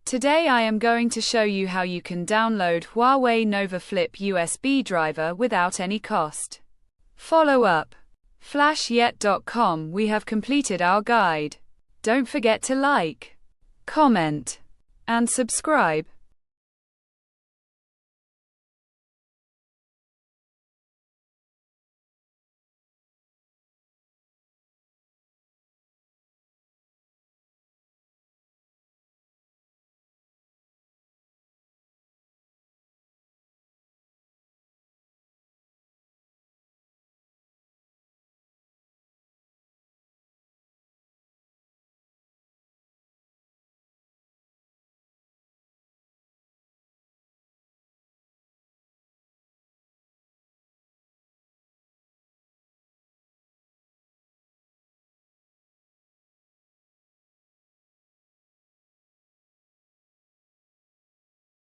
Today I am going to show you how you can download Huawei Nova Flip USB driver without any cost. Follow up. Flashyet.com. We have completed our guide. Don't forget to like, comment, and subscribe.